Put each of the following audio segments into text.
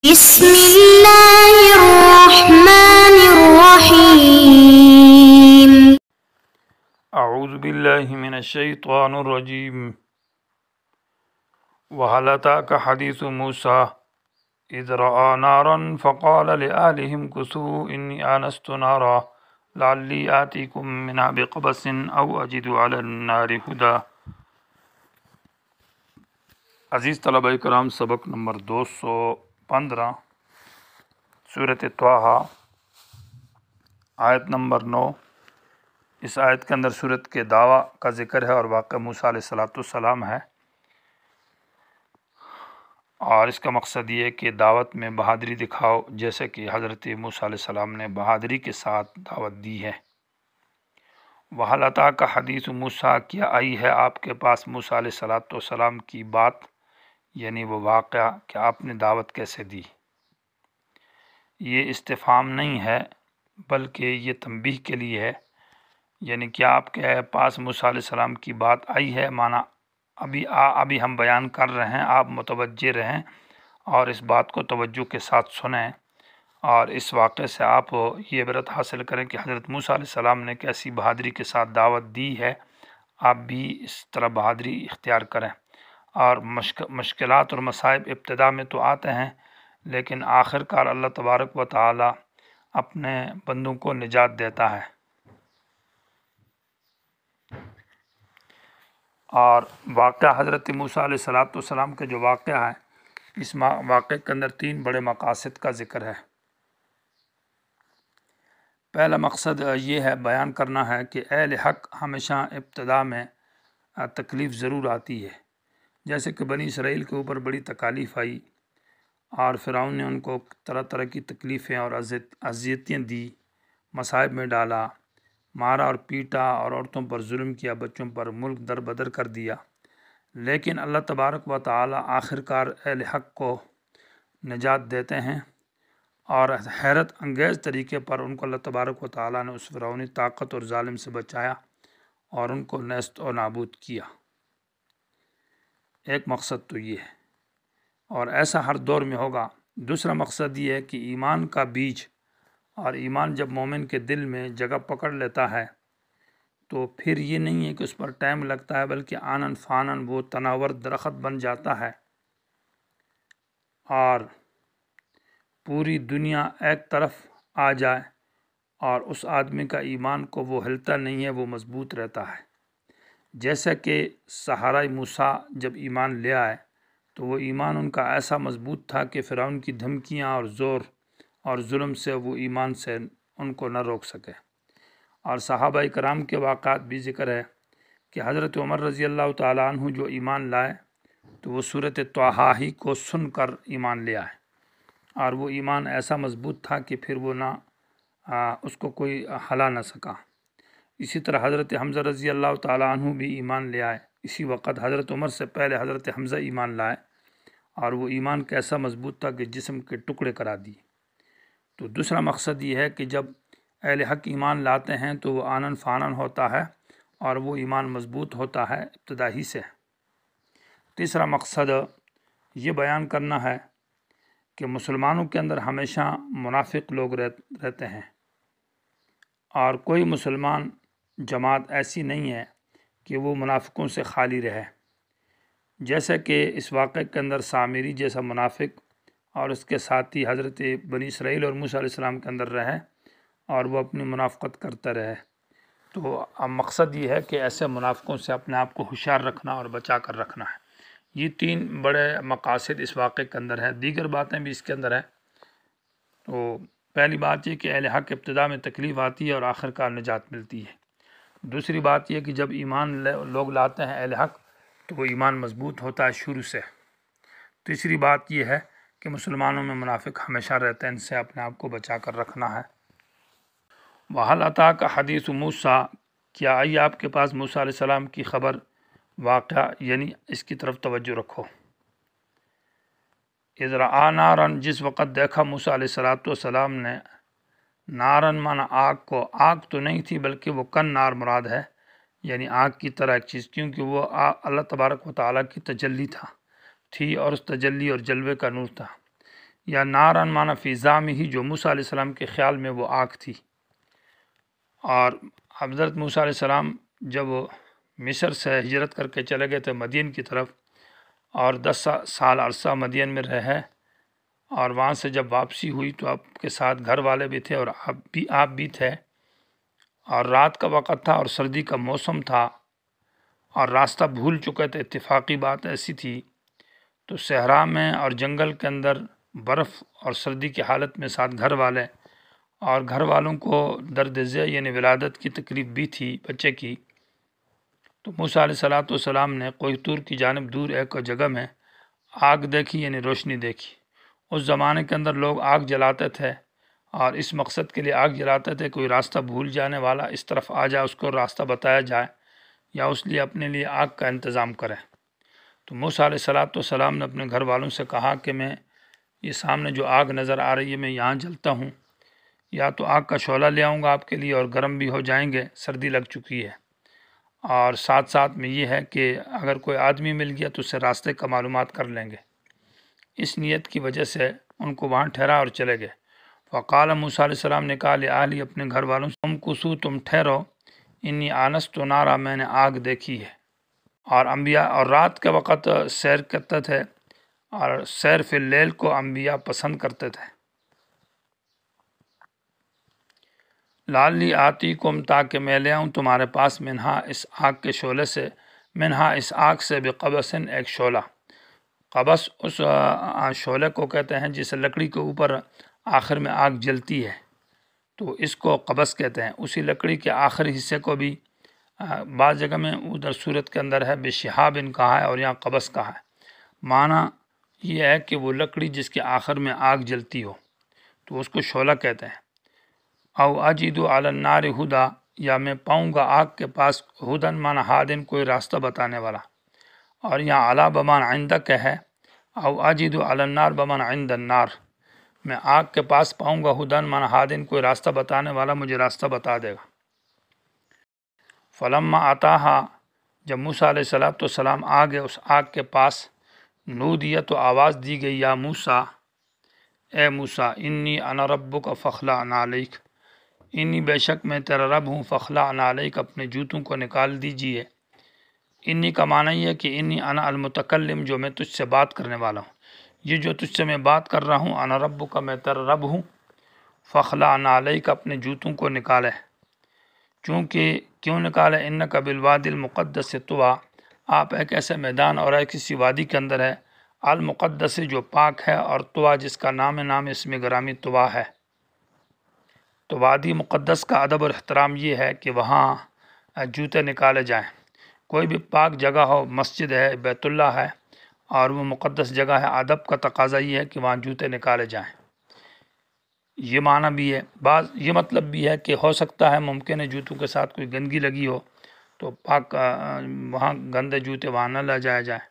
بسم اللہ الرحمن الرحیم۔ اعوذ باللہ من الشیطان الرجیم۔ وَهَلْ أَتَاكَ حَدِيثُ مُوسَىٰ إِذْ رَأَىٰ نَارًا فَقَالَ لِأَهْلِهِمْ كُثُوا إِنِّي آنَسْتُ نَارًا لَعَلِّي آتِيكُم مِّنْهَا بِقَبَسٍ أَوْ أَجِدُ عَلَى النَّارِ هُدًى۔ عزیز طلبہ کرام، سبق نمبر 215، سورۃ طٰہٰ، آیت نمبر 9۔ اس آیت کے اندر سورت کے دعویٰ کا ذکر ہے اور واقعہ موسیٰ علیہ السلام ہے، اور اس کا مقصد یہ ہے کہ دعوت میں بہادری دکھاؤ، جیسے کہ حضرت موسیٰ علیہ السلام نے بہادری کے ساتھ دعوت دی ہے۔ وَهَلْ أَتَاكَ حَدِيثُ مُوسَىٰ، کیا آئی ہے آپ کے پاس موسیٰ علیہ السلام کی بات، یعنی وہ واقعہ کہ آپ نے دعوت کیسے دی۔ یہ استفہام نہیں ہے بلکہ یہ تنبیہ کے لیے ہے، یعنی کیا آپ کے پاس موسیٰ علیہ السلام کی بات آئی ہے، معنی ابھی ہم بیان کر رہے ہیں، آپ متوجہ رہیں اور اس بات کو توجہ کے ساتھ سنیں، اور اس واقعے سے آپ یہ عبرت حاصل کریں کہ حضرت موسیٰ علیہ السلام نے کیسی بہادری کے ساتھ دعوت دی ہے، آپ بھی اس طرح بہادری اختیار کریں۔ اور مشکلات اور مصائب ابتدا میں تو آتے ہیں، لیکن آخر کار اللہ تبارک و تعالی اپنے بندوں کو نجات دیتا ہے۔ اور واقعہ حضرت موسیٰ علیہ السلام کا جو واقعہ ہے، اس واقعے کے اندر 3 بڑے مقاصد کا ذکر ہے۔ پہلا مقصد یہ ہے، بیان کرنا ہے کہ اہل حق ہمیشہ ابتدا میں تکلیف ضرور آتی ہے، جیسے کہ بنی اسرائیل کے اوپر بڑی تکالیف آئی اور فرعون نے ان کو طرح طرح کی تکلیفیں اور اذیتیں دی، مصائب میں ڈالا، مارا اور پیٹا، اور عورتوں پر ظلم کیا، بچوں پر ملک در بدر کر دیا۔ لیکن اللہ تبارک و تعالی آخر کار اہل حق کو نجات دیتے ہیں، اور حیرت انگیز طریقے پر ان کو اللہ تبارک و تعالی نے اس فرعونی طاقت اور ظالم سے بچایا اور ان کو نیست و نابود کیا۔ ایک مقصد تو یہ ہے، اور ایسا ہر دور میں ہوگا۔ دوسرا مقصد یہ ہے کہ ایمان کا بیج، اور ایمان جب مومن کے دل میں جگہ پکڑ لیتا ہے تو پھر یہ نہیں ہے کہ اس پر ٹائم لگتا ہے، بلکہ آنن فانن وہ تناور درخت بن جاتا ہے، اور پوری دنیا ایک طرف آ جائے اور اس آدمی کا ایمان کو وہ ہلتا نہیں ہے، وہ مضبوط رہتا ہے۔ جیسا کہ سہارۂ موسیٰ جب ایمان لے آئے تو وہ ایمان ان کا ایسا مضبوط تھا کہ فرعون کی دھمکیاں اور زور اور ظلم سے وہ ایمان سے ان کو نہ روک سکے۔ اور صحابہ کرام کے واقعات بھی ذکر ہے کہ حضرت عمر رضی اللہ تعالیٰ عنہ جو ایمان لائے تو وہ سورۃ طٰہٰ ہی کو سن کر ایمان لے آئے، اور وہ ایمان ایسا مضبوط تھا کہ پھر وہ اس کو کوئی ہلا نہ سکا۔ اسی طرح حضرت حمزہ رضی اللہ تعالیٰ عنہ بھی ایمان لے آئے، اسی وقت حضرت عمر سے پہلے حضرت حمزہ ایمان لائے، اور وہ ایمان کیسا مضبوط تھا کہ جسم کے ٹکڑے کرا دیے۔ تو دوسرا مقصد یہ ہے کہ جب اہل حق ایمان لاتے ہیں تو وہ آنن فانن ہوتا ہے، اور وہ ایمان مضبوط ہوتا ہے ابتدا ہی سے۔ تیسرا مقصد یہ بیان کرنا ہے کہ مسلمانوں کے اندر ہمیشہ منافق لوگ رہتے ہیں، اور کوئی مسلمان جماعت ایسی نہیں ہے کہ وہ منافقوں سے خالی رہے، جیسے کہ اس واقعے کے اندر سامری جیسا منافق اور اس کے ساتھی حضرت بنی اسرائیل اور موسیٰ علیہ السلام کے اندر رہے اور وہ اپنی منافقت کرتا رہے۔ تو اب مقصد یہ ہے کہ ایسے منافقوں سے اپنے آپ کو ہوشیار رکھنا اور بچا کر رکھنا ہے۔ یہ 3 بڑے مقاصد اس واقعے کے اندر ہے، دیگر باتیں بھی اس کے اندر ہیں۔ تو پہلی بات یہ کہ اہل حق ابتدا میں تکلیف آتی ہے اور آخر کار نجات ملتی ہے۔ دوسری بات یہ کہ جب ایمان لوگ لاتے ہیں اہل حق تو وہ ایمان مضبوط ہوتا ہے شروع سے۔ تیسری بات یہ ہے کہ مسلمانوں میں منافق ہمیشہ رہتے ہیں، ان سے اپنے آپ کو بچا کر رکھنا ہے۔ وَهَلْ أَتَاكَ حَدِيثُ مُوسَىٰ، کیا آئی آپ کے پاس موسیٰ علیہ السلام کی خبر، واقعہ، یعنی اس کی طرف توجہ رکھو۔ اِذْ رَأَىٰ نَارًا، جس وقت دیکھا موسیٰ علیہ السلام نے، نارن معنی آگ کو، آگ تو نہیں تھی بلکہ وہ کن نار مراد ہے، یعنی آگ کی طرح ایک چیز، کیونکہ وہ اللہ تبارک و تعالیٰ کی تجلی تھی، اور اس تجلی اور جلوے کا نور تھا۔ یا نارن معنی فی ذامہ، جو موسیٰ علیہ السلام کے خیال میں وہ آگ تھی۔ اور حضرت موسیٰ علیہ السلام جب مصر سے ہجرت کر کے چلے گئے تھے مدین کی طرف، اور 10 سال عرصہ مدین میں رہے، اور وہاں سے جب واپسی ہوئی تو آپ کے ساتھ گھر والے بھی تھے اور آپ بھی تھے، اور رات کا وقت تھا اور سردی کا موسم تھا اور راستہ بھول چکے تھے۔ اتفاقی بات ایسی تھی تو صحرا میں اور جنگل کے اندر برف اور سردی کی حالت میں ساتھ گھر والے، اور گھر والوں کو درد ذیل یعنی ولادت کی تکلیف بھی تھی بچے کی۔ تو موسیٰ علیہ السلام نے کوہ طور کی جانب دور ایک جگہ میں آگ دیکھی، یعنی روشنی دیکھی۔ اس زمانے کے اندر لوگ آگ جلاتے تھے اور اس مقصد کے لیے آگ جلاتے تھے کوئی راستہ بھول جانے والا اس طرف آ جائے، اس کو راستہ بتایا جائے، یا اس لیے اپنے لیے آگ کا انتظام کرے۔ تو موسیٰ علیہ السلام نے اپنے گھر والوں سے کہا کہ میں یہ سامنے جو آگ نظر آ رہی ہے میں یہاں جلتا ہوں، یا تو آگ کا شعلہ لے آؤں گا آپ کے لیے اور گرم بھی ہو جائیں گے، سردی لگ چکی ہے، اور ساتھ ساتھ میں یہ ہے کہ اگر کوئی آدمی مل گیا تو اس سے راستے کا معلومات کر لیں گے۔ اس نیت کی وجہ سے ان کو وہاں ٹھہرا اور چلے گئے۔ فقال موسیٰ علیہ السلام نے کہا لأہلی، اپنے گھر والوں سے، تم کسو، تم ٹھہرو، انی آنست نارا، میں نے آگ دیکھی ہے۔ اور انبیاء اور رات کے وقت سیر کرتے تھے، اور سیر فی اللیل کو انبیاء پسند کرتے تھے۔ لالی آتی کم، تاکہ میں لے آؤں تمہارے پاس، منہا، اس آگ کے شعلے سے، منہا، اس آگ سے، بقبسن، ایک شعلہ۔ قبس اس شعلے کو کہتے ہیں جسے لکڑی کے اوپر آخر میں آگ جلتی ہے، تو اس کو قبس کہتے ہیں۔ اسی لکڑی کے آخری حصے کو بھی بعض جگہ میں ادھر صورت کے اندر ہے بشہاب کہا ہے اور یہاں قبس کہا ہے۔ معنی یہ ہے کہ وہ لکڑی جس کے آخر میں آگ جلتی ہو تو اس کو شعلہ کہتے ہیں۔ او اجد علی النار ہدا، یا میں پاؤں گا آگ کے پاس، ہدن معنی ہادن، کوئی راستہ بتانے والا، اور یہاں علی بمان عندہ کہ ہے، او اجد علی النار بمان عند النار، میں آگ کے پاس پاؤں گا، ہدن معنی ہادن، کوئی راستہ بتانے والا مجھے راستہ بتا دے گا۔ فلما آتاہا، جب موسیٰ علیہ السلام آ گئے اس آگ کے پاس، نودیہ، تو آواز دی گئی، یا موسیٰ، اے موسیٰ، انی انا ربک فاخلع نعلیک، انی بے شک میں تیرا رب ہوں، فاخلع نعلیک، اپنے جوتوں کو نکال دیجئے۔ انی کا معنی یہ ہے کہ انی انا المتکلم، جو میں تجھ سے بات کرنے والا ہوں، یہ جو تجھ سے میں بات کر رہا ہوں، انا ربک، میں تیرا رب ہوں، فاخلع نعلیک، اپنے جوتوں کو نکالے۔ چونکہ کیوں نکالے؟ انک بالوادی المقدس طویٰ، آپ ایک ایسے میدان اور ایک کسی وادی کے اندر ہے، المقدس، جو پاک ہے، اور طویٰ، جس کا نام اسم گرامی طویٰ ہے۔ تو وادی مقدس کا ادب اور احترام یہ ہے کہ وہاں جوتے نکالے جائیں۔ کوئی بھی پاک جگہ ہو، مسجد ہے، بیت اللہ ہے، اور وہ مقدس جگہ ہے، ادب کا تقاضا یہ ہے کہ وہاں جوتے نکالے جائیں۔ یہ معنی بھی ہے، یہ مطلب بھی ہے کہ ہو سکتا ہے ممکن ہے جوتوں کے ساتھ کوئی گندگی لگی ہو تو پاک وہاں گندے جوتے وہاں نہ لے جائے جائیں۔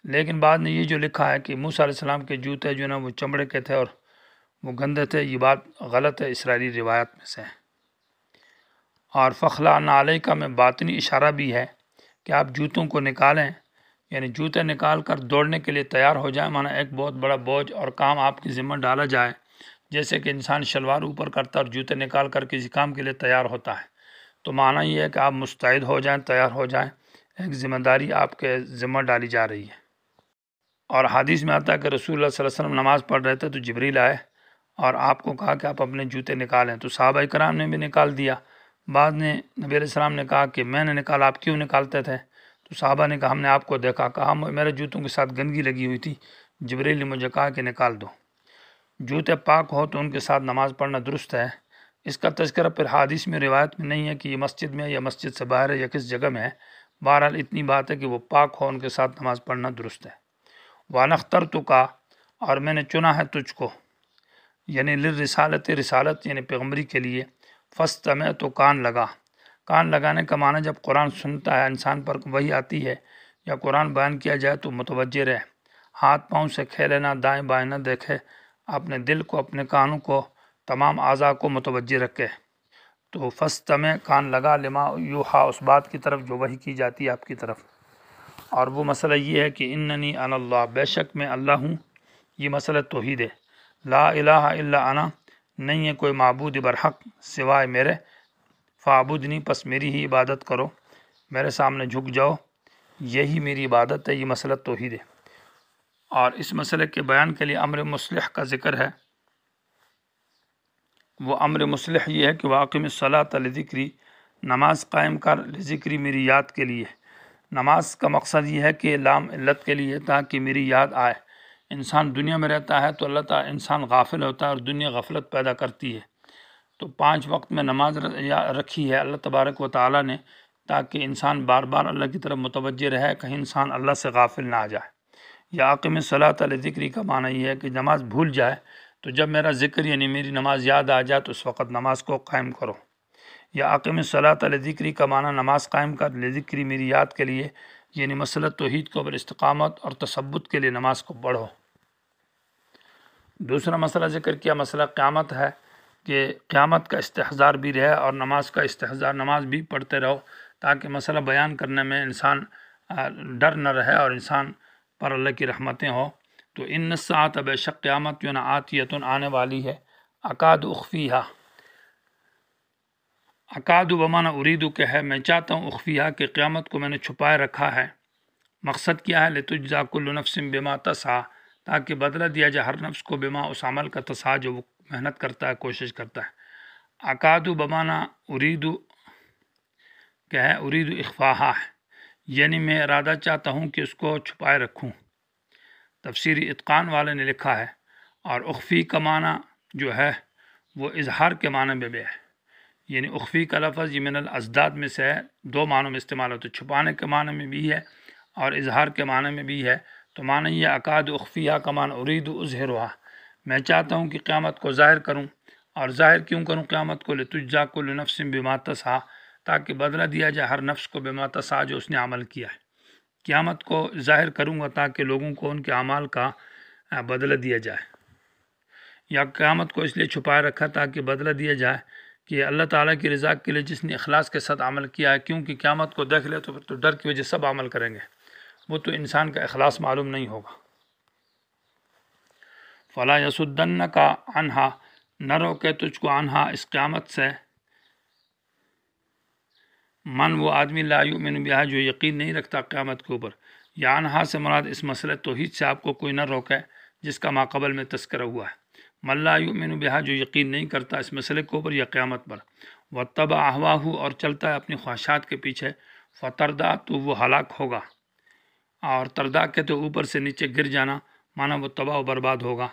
لیکن بعد نے یہ جو لکھا ہے کہ موسیٰ علیہ السلام کے جوتے جو نا وہ چمڑے کے تھے اور وہ گندے تھے، یہ بات غلط ہے، اسرائیلی روایت میں سے۔ اور فاخلع نعلیک میں باطنی اشارہ بھی ہے کہ آپ جوتوں کو نکالیں، یعنی جوتے نکال کر دوڑنے کے لیے تیار ہو جائیں، معنی ایک بہت بڑا بوجھ اور کام آپ کی ذمہ ڈالا جائے، جیسے کہ انسان شلوار اوپر کرتا ہے اور جوتے نکال کر کسی کام کے لیے تیار ہوتا ہے، تو معنی یہ ہے کہ آپ مستعد ہو جائیں، تیار ہو جائیں، ایک ذمہ داری آپ کے ذمہ ڈالی جا رہی ہے۔ اور حدیث میں آتا ہے کہ رسول اللہ صلی اللہ علیہ وسلم نماز پڑھ رہے تھے تو جبریل آئے اور آپ کو کہا کہ آپ اپنے جوتے نکالیں، تو صحابہ کرام نے بھی نکال دیا۔ بعد نے نبی علیہ السلام نے کہا کہ میں نے نکالا، آپ کیوں نکالتے تھے؟ تو صحابہ نے کہا ہم نے آپ کو دیکھا، کہا میرے جوتوں کے ساتھ گندگی لگی ہوئی تھی، جبریل نے مجھے کہا کہ نکال دو۔ جوتے پاک ہو تو ان کے ساتھ نماز پڑھنا درست ہے۔ اس کا تذکرہ پھر حدیث میں روایت میں نہیں ہے کہ یہ مسجد میں یا مسجد سے باہر ہے یا کس جگہ میں ہے، بہرحال اتنی بات ہے کہ وہ پاک ہو، ان کے ساتھ نماز پڑھنا درست ہے۔ وَأَنَا اخْتَرْتُكَ، اور میں نے چنا ہے تجھ کو، یعنی للرسالت، رسالت یعنی پیغمبری کے لیے، فاستمع، تو کان لگا۔ کان لگانے کا معنی جب قرآن سنتا ہے انسان پر وہی آتی ہے یا قرآن بیان کیا جائے تو متوجہ رہے، ہاتھ پاؤں سے کھیلے نہ، دائیں بائیں نہ دیکھے، اپنے دل کو، اپنے کانوں کو، تمام اعضاء کو متوجہ رکھے۔ تو فاستمع، کان لگا، لما یوحا، اس بات کی طرف جو وحی کی جاتی ہے آپ کی طرف۔ اور وہ مسئلہ یہ ہے کہ اننی انا اللہ، بے شک میں اللہ ہوں، یہ مسئلہ توحید ہے۔ لا الہ الا انا، نہیں ہے کوئی معبود برحق سوائے میرے، فاعبدنی، پس میری ہی عبادت کرو، میرے سامنے جھک جاؤ، یہی میری عبادت ہے، یہ مسئلہ توحید ہے۔ اور اس مسئلے کے بیان کے لیے امر مصلح کا ذکر ہے۔ وہ امر مصلح یہ ہے کہ واقم الصلاۃ لذکری، نماز قائم کر، لذکری میری یاد کے لیے۔ نماز کا مقصد یہ ہے کہ لام علت کے لیے، تاکہ میری یاد آئے۔ انسان دنیا میں رہتا ہے تو اللہ تعالیٰ انسان غافل ہوتا ہے اور دنیا غفلت پیدا کرتی ہے، تو 5 وقت میں نماز رکھی ہے اللہ تبارک و تعالیٰ نے، تاکہ انسان بار بار اللہ کی طرف متوجہ رہے، کہیں انسان اللہ سے غافل نہ آ جائے۔ یا اقم الصلاۃ لذکری کا معنی یہ ہے کہ نماز بھول جائے تو جب میرا ذکر یعنی میری نماز یاد آ جائے تو اس وقت نماز کو قائم کرو۔ یا اقم الصلاۃ لذکری کا معنی نماز قائم کر، لذکری میری یاد کے لیے، یعنی مسئلہ توحید کو پر استقامت اور تثبت کے لیے نماز کو پڑھو۔ دوسرا مسئلہ ذکر کیا مسئلہ قیامت ہے، کہ قیامت کا استحضار بھی رہے اور نماز کا استحضار، نماز بھی پڑھتے رہو، تاکہ مسئلہ بیان کرنے میں انسان ڈر نہ رہے اور انسان پر اللہ کی رحمتیں ہوں۔ تو ان الساعۃ، بے شک قیامت جو آتیۃ آنے والی ہے، اکاد اخفیہا، اکاد بمعنی اریدو کہ ہے، میں چاہتا ہوں، اخفیہا کہ قیامت کو میں نے چھپائے رکھا ہے۔ مقصد کیا ہے؟ لتجزا کل نفس بما تسعی، تاکہ بدلہ دیا جائے ہر نفس کو بما، اس عمل کا، تسعی جو وہ محنت کرتا ہے، کوشش کرتا ہے۔ اکادو بمعنی اریدو کہ ہے، اریدو اخفاہا ہے، یعنی میں ارادہ چاہتا ہوں کہ اس کو چھپائے رکھوں۔ تفسیری اتقان والے نے لکھا ہے، اور اخفی کا معنی جو ہے وہ اظہار کے معنی میں بھی ہے، یعنی اخفی کا لفظ یہ من الازداد میں سے ہے، 2 معنوں میں استعمال ہوتا ہے، چھپانے کے معنی میں بھی ہے اور اظہار کے معنی میں بھی ہے۔ تو معنی یہ اکاد اخفیہا کا معنی ارید اظہرہا، میں چاہتا ہوں کہ قیامت کو ظاہر کروں، اور ظاہر کیوں کروں قیامت کو؟ لتجزا کل نفس بما تسعی، تاکہ بدلہ دیا جائے ہر نفس کو بما تسعی جو اس نے عمل کیا ہے۔ قیامت کو ظاہر کروں گا تاکہ لوگوں کو ان کے اعمال کا بدلہ دیا جائے، یا قیامت کو اس لیے چھپائے رکھا تاکہ بدلہ دیا جائے کہ اللہ تعالیٰ کی رضا کے لیے جس نے اخلاص کے ساتھ عمل کیا ہے، کیونکہ قیامت کو دیکھ لے تو پھر تو ڈر کی وجہ سب عمل کریں گے، وہ تو انسان کا اخلاص معلوم نہیں ہوگا۔ فلا یصدنک عنہا، نہ روکے تجھ کو عنہا، اس قیامت سے، من وہ آدمی لا یؤمن بہا جو یقین نہیں رکھتا قیامت کے اوپر، یا عنہا سے مراد اس مسئلہ توحید سے آپ کو کوئی نہ روکے جس کا ماقبل میں تذکرہ ہوا ہے۔ من لا یؤمن بہا جو یقین نہیں کرتا اس مسئلے کے اوپر یا قیامت پر، واتبع اہواہ اور چلتا ہے اپنی خواہشات کے پیچھے، فتردا تو وہ ہلاک ہوگا، اور تردا کے تو اوپر سے نیچے گر جانا، مانا وہ تباہ و برباد ہوگا۔